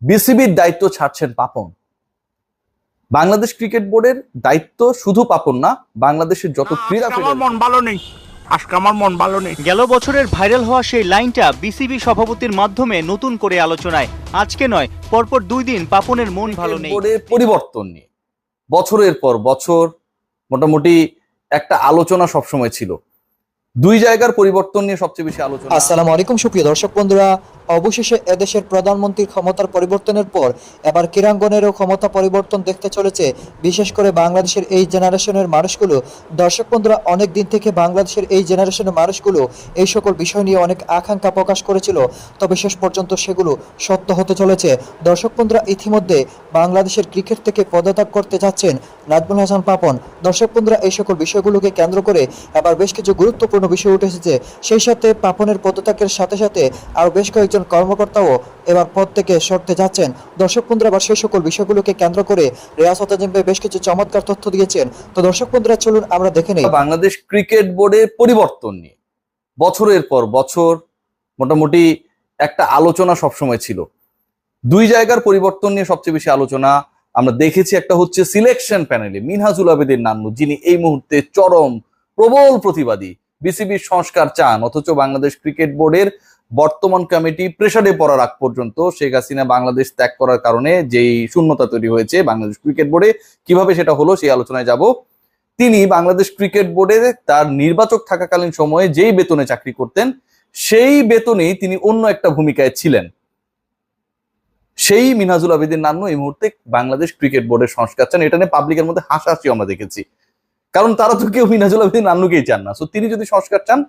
বিসিবির দায়িত্ব ছাড়ছেন পাপন। বাংলাদেশ ক্রিকেট বোর্ডের দায়িত্ব শুধু পাপন না, বাংলাদেশের যত ক্রীড়া আমার মন ভালো নেই। আজকে আমার মন ভালো নেই। গেল বছরের ভাইরাল হওয়া সেই লাইনটা বিসিবি সভাপতির মাধ্যমে নতুন করে আলোচনায়। আজকে নয়, পরপর 2 দিন পাপনের মন ভালো নেই। বোর্ডের পরিবর্তন নিয়ে বছরের পর বছর মোটামুটি একটা আলোচনা সবসময় ছিল। দুই জায়গার পরিবর্তন নিয়ে সবচেয়ে বেশি আলোচনা। আসসালামু আলাইকুম সুপ্রিয় দর্শক বন্ধুরা, অবশেষে এদেশের প্রধানমন্ত্রীর ক্ষমতার পরিবর্তনের পর এবার ক্রীড়াঙ্গনেরও ক্ষমতা পরিবর্তন দেখতে চলেছে, বিশেষ করে বাংলাদেশের এই জেনারেশনের মানুষগুলো। দর্শক বন্ধুরা, অনেক দিন থেকে বাংলাদেশের এই জেনারেশনের মানুষগুলো এই সকল বিষয় নিয়ে অনেক আকাঙ্ক্ষা প্রকাশ করেছিল, তবে শেষ পর্যন্ত সেগুলো সত্য হতে চলেছে। দর্শক বন্ধুরা, ইতিমধ্যে বাংলাদেশের ক্রিকেট থেকে পদত্যাগ করতে যাচ্ছেন নাজমুল হাসান পাপন। দর্শক বন্ধুরা, এই সকল বিষয়গুলোকে কেন্দ্র করে এবার বেশ কিছু গুরুত্বপূর্ণ বিষয় উঠে এসেছে। সেই সাথে পাপনের পদত্যাগের সাথে সাথে আরও বেশ কয়েকজন কর্মকর্তাও এবার পদ থেকে সরতে যাচ্ছেন। দর্শক বন্ধুরা, আবার সেই সকল বিষয়গুলোকে কেন্দ্র করে রিয়াসত আজিম ভাই বেশ কিছু চমৎকার তথ্য দিয়েছেন। তো দর্শক বন্ধুরা, চলুন আমরা দেখে নেই বাংলাদেশ ক্রিকেট বোর্ডের পরিবর্তন নিয়ে বছরের পর বছর মোটামুটি একটা আলোচনা সবসময় ছিল। দুই জায়গার পরিবর্তন নিয়ে সবচেয়ে বেশি আলোচনা আমরা দেখেছি। একটা হচ্ছে সিলেকশন প্যানেলে মিনহাজুল আবেদীন নান্নু, যিনি এই মুহূর্তে চরম প্রবল প্রতিবাদী, বিসিবির সংস্কার চান, অথচ বাংলাদেশ ক্রিকেট বোর্ডের বর্তমান কমিটি প্রেসারে পড়ার আগ পর্যন্ত শেখ হাসিনা বাংলাদেশ ত্যাগ করার কারণে যেই শূন্যতা তৈরি হয়েছে বাংলাদেশ ক্রিকেট বোর্ডে, কিভাবে সেটা হলো সেই আলোচনায় যাব। তিনি বাংলাদেশ ক্রিকেট বোর্ডে তার নির্বাচক থাকাকালীন সময়ে যেই বেতনে চাকরি করতেন, সেই বেতনেই তিনি অন্য একটা ভূমিকায় ছিলেন। সেই মিনহাজুল আবেদীন নান্নু এই মুহূর্তে বাংলাদেশ ক্রিকেট বোর্ডের সংস্কার চান। এটা নিয়ে পাবলিকের মধ্যে হাসাহাসি আমরা দেখেছি, কারণ তারা তো কেউ মিনহাজুল আবেদীন নান্নুকেই চান না। সো তিনি যদি সংস্কার চান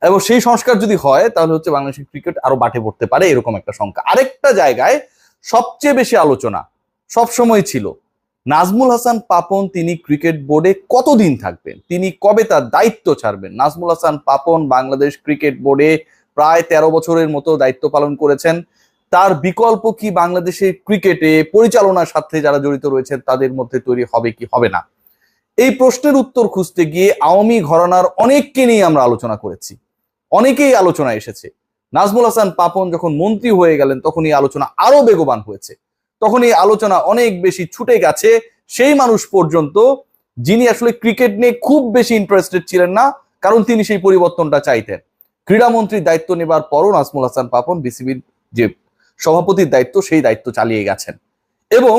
এবং সেই সংস্কার যদি হয়, তাহলে হচ্ছে বাংলাদেশের ক্রিকেট আরো বাটে পড়তে পারে, এরকম একটা সংখ্যা। আরেকটা জায়গায় সবচেয়ে বেশি আলোচনা সবসময় ছিল নাজমুল হাসান পাপন, তিনি ক্রিকেট বোর্ডে কতদিন থাকবেন, তিনি কবে তার দায়িত্ব ছাড়বেন। নাজমুল হাসান পাপন বাংলাদেশ ক্রিকেট বোর্ডে প্রায় 13 বছরের মতো দায়িত্ব পালন করেছেন। তার বিকল্প কি বাংলাদেশের ক্রিকেটে পরিচালনার সাথে যারা জড়িত রয়েছেন তাদের মধ্যে তৈরি হবে কি হবে না, এই প্রশ্নের উত্তর খুঁজতে গিয়ে আওয়ামী ঘরানার অনেককে নিয়ে আমরা আলোচনা করেছি, অনেকেই আলোচনা এসেছে। নাজমুল হাসান পাপন যখন মন্ত্রী হয়ে গেলেন, তখন এই আলোচনা আরো বেগবান হয়েছে, তখন এই আলোচনা অনেক বেশি ছুটে গেছে সেই মানুষ পর্যন্ত যিনি আসলে ক্রিকেট নিয়ে খুব বেশি ইন্টারেস্টেড ছিলেন না, কারণ তিনি সেই পরিবর্তনটা চাইতেন। ক্রীড়ামন্ত্রীর দায়িত্ব নেবার পরও নাজমুল হাসান পাপন বিসিবির যে সভাপতির দায়িত্ব, সেই দায়িত্ব চালিয়ে গেছেন। এবং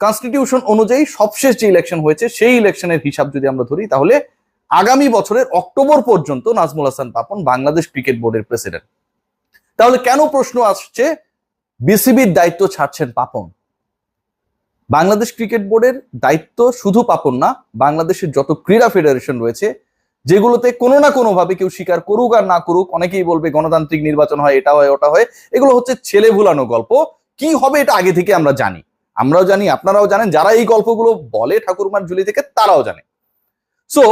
কনস্টিটিউশন অনুযায়ী সবশেষ যে ইলেকশন হয়েছে, সেই ইলেকশনের হিসাব যদি আমরা ধরি, তাহলে আগামী বছরের অক্টোবর পর্যন্ত নাজমুল হাসান পাপন বাংলাদেশ ক্রিকেট বোর্ডের প্রেসিডেন্ট। তাহলে কেন প্রশ্ন আসছে বিসিবির দায়িত্ব ছাড়ছেন পাপন? বাংলাদেশ ক্রিকেট বোর্ডের দায়িত্ব শুধু পাপন না, বাংলাদেশের যত ক্রীড়া ফেডারেশন রয়েছে, যেগুলোতে কোনো না কোনো ভাবে কেউ স্বীকার করুক আর না করুক, অনেকেই বলবে গণতান্ত্রিক নির্বাচন হয়, এটা হয় ওটা হয়, এগুলো হচ্ছে ছেলে ভুলানো গল্প। কি হবে এটা আগে থেকে আমরা জানি, আমরাও জানি, আপনারাও জানেন, যারা এই গল্পগুলো বলে ঠাকুরমার ঝুলি থেকে তারাও জানে। সো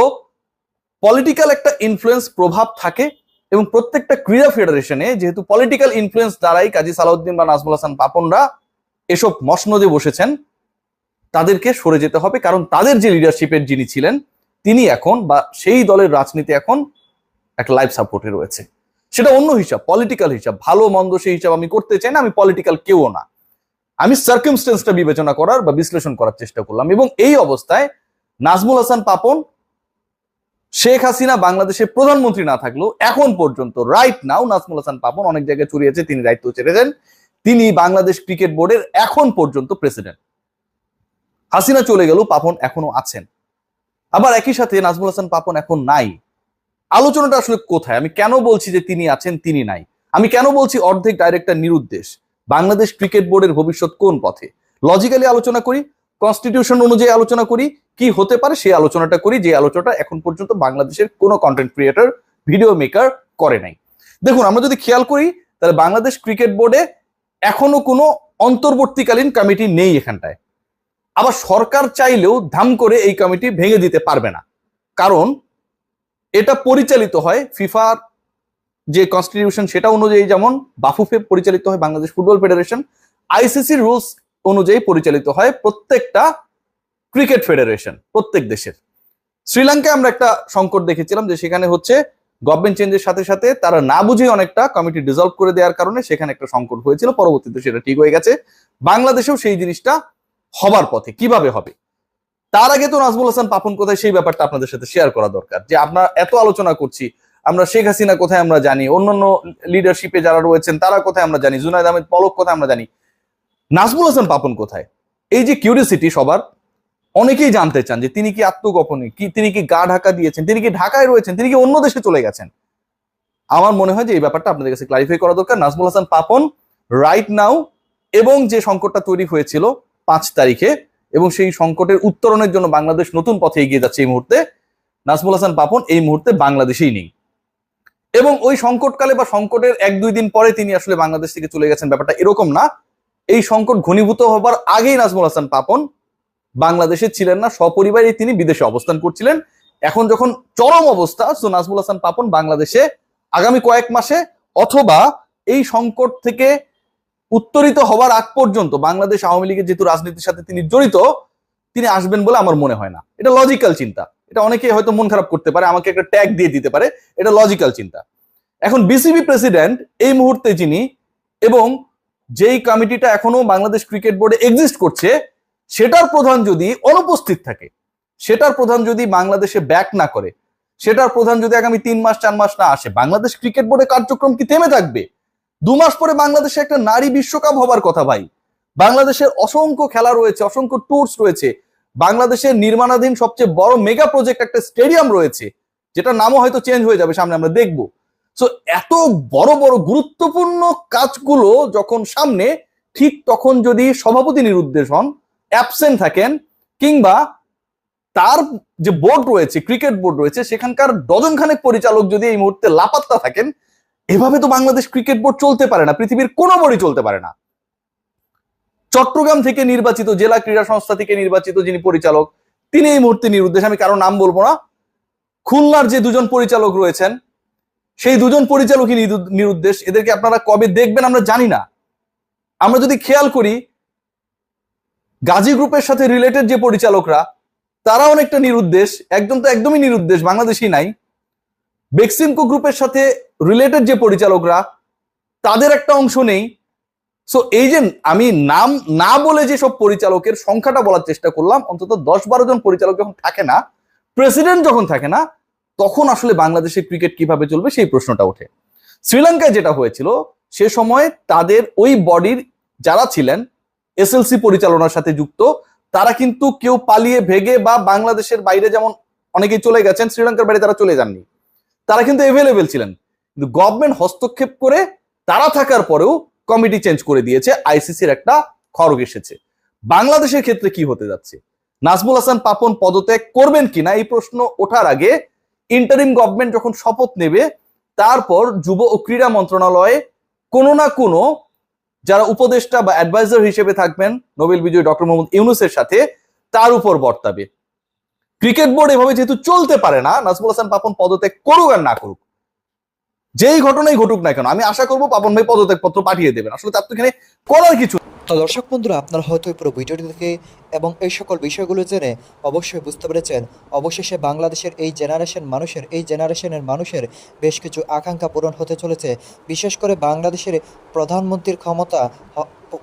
পলিটিক্যাল একটা ইনফ্লুয়েন্স প্রভাব থাকে, এবং প্রত্যেকটা ক্রীড়া ফেডারেশনে যেহেতু পলিটিক্যাল ইনফ্লুয়েন্স দ্বারাই কাজী সালাউদ্দিন বা নাজমুল হাসান পাপনরা এসব মসনদে বসেছেন, তাদেরকে সরে যেতে হবে, কারণ তাদের যে লিডারশিপের যিনি ছিলেন, তিনি এখন বা সেই দলের রাজনীতি এখন একটা লাইফ সাপোর্টে রয়েছে। সেটা অন্য হিসাব, পলিটিক্যাল হিসাব, ভালো মন্দ সেই হিসাব আমি করতে চাই না, আমি পলিটিক্যাল কেউ না, আমি সার্কামস্টেন্সটা বিবেচনা করার বা বিশ্লেষণ করার চেষ্টা করলাম। এবং এই অবস্থায় নাজমুল হাসান পাপন, শেখ হাসিনা বাংলাদেশের প্রধানমন্ত্রী না থাকলেও এখন পর্যন্ত রাইট নাও নাজমুল হাসান পাপন অনেক জায়গায় চুরিয়েছে, তিনি দায়িত্ব ছেড়েছেন, তিনি বাংলাদেশ ক্রিকেট বোর্ডের এখন পর্যন্ত প্রেসিডেন্ট। হাসিনা চলে গেল, পাপন এখনো আছেন। আবার একই সাথে নাজমুল হাসান পাপন এখন নাই। আলোচনাটা আসলে কোথায়? আমি কেন বলছি যে তিনি আছেন তিনি নাই? আমি কেন বলছি অর্ধেক ডাইরেক্টর নিরুদ্দেশ? বাংলাদেশ ক্রিকেট বোর্ডের ভবিষ্যৎ কোন পথে? লজিক্যালি আলোচনা করি, কনস্টিটিউশন অনুযায়ী আলোচনা করি, কি হতে পারে সেই আলোচনাটা করি, যে আলোচনাটা এখন পর্যন্ত বাংলাদেশের কোনো কন্টেন্ট ক্রিয়েটর, ভিডিও মেকার করে নাই। দেখুন, আমরা যদি খেয়াল করি, তাহলে বাংলাদেশ ক্রিকেট বোর্ডে এখনো কোনো অন্তর্বর্তীকালীন কমিটি নেই এখানটায়। আবার সরকার চাইলেও ধাম করে এই কমিটি ভেঙে দিতে পারবে না, কারণ এটা পরিচালিত হয় ফিফার যে কনস্টিটিউশন সেটা অনুযায়ী, যেমন বাফুফে পরিচালিত হয় Bangladesh football federation, ICC rules অনুযায়ী পরিচালিত হয় প্রত্যেকটা ক্রিকেট ফেডারেশন প্রত্যেক দেশের। শ্রীলঙ্কায় আমরা একটা সংকট দেখেছিলাম, যে সেখানে হচ্ছে গভর্নমেন্ট চেঞ্জের সাথে সাথে তারা না বুঝে অনেকটা কমিটি ডিসলভ করে দেওয়ার কারণে সেখানে একটা সংকট হয়েছিল, পরবর্তীতে সেটা ঠিক হয়ে গেছে। বাংলাদেশেও সেই জিনিসটা হবার পথে। কিভাবে হবে তার আগে তো নাজমুল হাসান পাপন কোথায় সেই ব্যাপারটা আপনাদের সাথে শেয়ার করা দরকার। যে আমরা এত আলোচনা করছি, আমরা শেখ হাসিনা কোথায় আমরা জানি, অন্যান্য লিডারশিপে যারা রয়েছেন তারা কোথায় আমরা জানি, জুনায়েদ আহমেদ পলক কোথায় আমরা জানি, নাজমুল হাসান পাপন কোথায়? এই যে কিউরিওসিটি সবার, অনেকেই জানতে চান যে তিনি কি আত্মগোপনে, কি তিনি কি গা ঢাকা দিয়েছেন, তিনি কি ঢাকায় রয়েছেন, তিনি কি অন্য দেশে চলে গেছেন? আমার মনে হয় যে এই ব্যাপারটা আপনাদের কাছে ক্লারিফাই করা দরকার। নাজমুল হাসান পাপন রাইট নাও, এবং যে সংকটটা তৈরি হয়েছিল 5 তারিখে, এবং সেই সংকটের উত্তরণের জন্য বাংলাদেশ নতুন পথে এগিয়ে যাচ্ছে এই মুহূর্তে, নাজমুল হাসান পাপন এই মুহূর্তে বাংলাদেশেই নেই। এবং ওই সংকটকালে বা সংকটের 1-2 দিন পরে তিনি আসলে বাংলাদেশ থেকে চলে গেছেন, ব্যাপারটা এরকম না। এই সংকট ঘনীভূত হবার আগেই নাজমুল হাসান পাপন বাংলাদেশে ছিলেন না, সপরিবারে তিনি বিদেশে অবস্থান করছিলেন। এখন যখন চরম অবস্থা, সো নাজমুল হাসান পাপন বাংলাদেশে আগামী কয়েক মাসে অথবা এই সংকট থেকে উত্তরিত হবার আগ পর্যন্ত, বাংলাদেশ আওয়ামী লীগের যেহেতু রাজনীতির সাথে তিনি জড়িত, তিনি আসবেন বলে আমার মনে হয় না। এটা লজিক্যাল চিন্তা। এটা অনেকে হয়তো মন খারাপ করতে পারে, আমাকে একটা ট্যাগ দিয়ে দিতে পারে, এটা লজিক্যাল চিন্তা। এখন বিসিবি প্রেসিডেন্ট এই মুহূর্তে যিনি, এবং যেই কমিটিটা এখনো বাংলাদেশ ক্রিকেট বোর্ডে এক্সিস্ট করছে, সেটার প্রধান যদি অনুপস্থিত থাকে, সেটার প্রধান যদি বাংলাদেশে ব্যাক না করে, সেটার প্রধান যদি আগামী 3 মাস 4 মাস না আসে, বাংলাদেশ ক্রিকেট বোর্ডের কার্যক্রম কি থেমে থাকবে? 2 মাস পরে বাংলাদেশে একটা নারী বিশ্বকাপ হবার কথা ভাই। বাংলাদেশের অসংখ্য খেলা রয়েছে, অসংখ্য ট্যুরস রয়েছে, বাংলাদেশের নির্মাণাধীন সবচেয়ে বড় মেগা প্রজেক্ট একটা স্টেডিয়াম রয়েছে, যেটা নামও হয়তো চেঞ্জ হয়ে যাবে সামনে, আমরা দেখবো। সো এত বড় বড় গুরুত্বপূর্ণ কাজগুলো যখন সামনে, ঠিক তখন যদি সভাপতি নিরুদ্দেশ হন, অ্যাবসেন্ট থাকেন, কিংবা তার যে বোর্ড রয়েছে, ক্রিকেট বোর্ড রয়েছে, সেখানকার ডজনখানেক পরিচালক যদি এই মুহূর্তে লাপাত্তা থাকেন, এভাবে তো বাংলাদেশ ক্রিকেট বোর্ড চলতে পারে না, পৃথিবীর কোনো বোর্ডই চলতে পারে না। চট্টগ্রাম থেকে নির্বাচিত, জেলা ক্রীড়া সংস্থা থেকে নির্বাচিত যিনি পরিচালক, তিনি এই মুহূর্তে নিরুদ্দেশ। আমি কারো নাম বলবো না। খুলনার যে 2জন পরিচালক রয়েছেন, সেই 2জন পরিচালকই নিরুদ্দেশ। এদেরকে আপনারা কবে দেখবেন আমরা জানি না। আমরা যদি খেয়াল করি, গাজী গ্রুপের সাথে রিলেটেড যে পরিচালকরা, তারা অনেকটা নিরুদ্দেশ। একজন তো একদমই নিরুদ্দেশ, বাংলাদেশই নাই। বেক্সিমকো গ্রুপের সাথে রিলেটেড যে পরিচালকরা, তাদের একটা অংশ নেই। সো এই যে আমি নাম না বলে যে সব পরিচালকের সংখ্যাটা বলার চেষ্টা করলাম, অন্তত 10-12 জন পরিচালক যখন থাকে না, প্রেসিডেন্ট যখন থাকে না, তখন আসলে বাংলাদেশের ক্রিকেট কিভাবে চলবে সেই প্রশ্নটা ওঠে। শ্রীলঙ্কায় যেটা হয়েছিল, সে সময় তাদের ওই বডির যারা ছিলেন এসএলসি পরিচালনার সাথে যুক্ত, তারা কিন্তু কেউ পালিয়ে ভেগে বা বাংলাদেশের বাইরে যেমন অনেকেই চলে গেছেন, শ্রীলঙ্কার বাইরে তারা চলে যাননি, তারা কিন্তু এভেলেবেল ছিলেন। কিন্তু গভর্নমেন্ট হস্তক্ষেপ করে তারা থাকার পরেও কমিটি চেঞ্জ করে দিয়েছে, আইসিসির একটা খড়গ এসেছে। বাংলাদেশের ক্ষেত্রে কি হতে যাচ্ছে? নাজমুল হাসান পাপন পদত্যাগ করবেন কিনা এই প্রশ্ন ওঠার আগে, ইন্টারিম গভর্নমেন্ট যখন শপথ নেবে, তারপর যুব ও ক্রীড়া মন্ত্রণালয়ে কোনো না কোনো যারা উপদেষ্টা বা অ্যাডভাইজার হিসেবে থাকবেন নোবেল বিজয়ী ডক্টর মোহাম্মদ ইউনূসের সাথে, তার উপর বর্তাবে। ক্রিকেট বোর্ড এভাবে যেহেতু চলতে পারে না, নাজমুল হাসান পাপন পদত্যাগ করুক আর না করুক, যেই ঘটনাই ঘটুক না কেন, আমি আশা করবো পাপন ভাই পদত্যাগ পত্র পাঠিয়ে দেবেন। আসলে তার তো এখানে করার কিছু। তো দর্শক বন্ধুরা, আপনারা হয়তো এই পুরো ভিডিওটি দেখে এবং এই সকল বিষয়গুলো জেনে অবশ্যই বুঝতে পেরেছেন, অবশেষে বাংলাদেশের এই জেনারেশনের মানুষের বেশ কিছু আকাঙ্ক্ষা পূরণ হতে চলেছে। বিশেষ করে বাংলাদেশের প্রধানমন্ত্রীর ক্ষমতা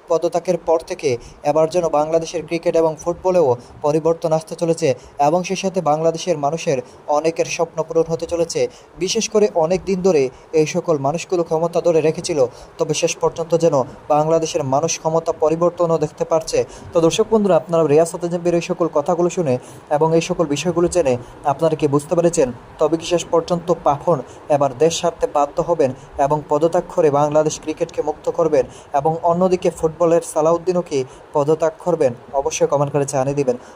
পদত্যাগের পর থেকে এবার যেন বাংলাদেশের ক্রিকেট এবং ফুটবলেও পরিবর্তন আসতে চলেছে, এবং সেই সাথে বাংলাদেশের মানুষের অনেকের স্বপ্ন পূরণ হতে চলেছে। বিশেষ করে অনেক দিন ধরে এই সকল মানুষগুলো ক্ষমতা ধরে রেখেছিল, তবে শেষ পর্যন্ত যেন বাংলাদেশের মানুষ ক্ষমতা পরিবর্তনও দেখতে পারছে। তো দর্শক বন্ধুরা, আপনারা রিয়াসত আজমের এই সকল কথাগুলো শুনে এবং এই সকল বিষয়গুলো জেনে আপনারা কি বুঝতে পেরেছেন? তবে কি শেষ পর্যন্ত পাপন এবার দেশ ছাড়তে বাধ্য হবেন এবং পদত্যাগ করে বাংলাদেশ ক্রিকেটকে মুক্ত করবেন, এবং অন্যদিকে ফুটবলের সালাউদ্দিনও কি পদত্যাগ করবেন? অবশ্যই কমেন্ট করে জানিয়ে দিবেন।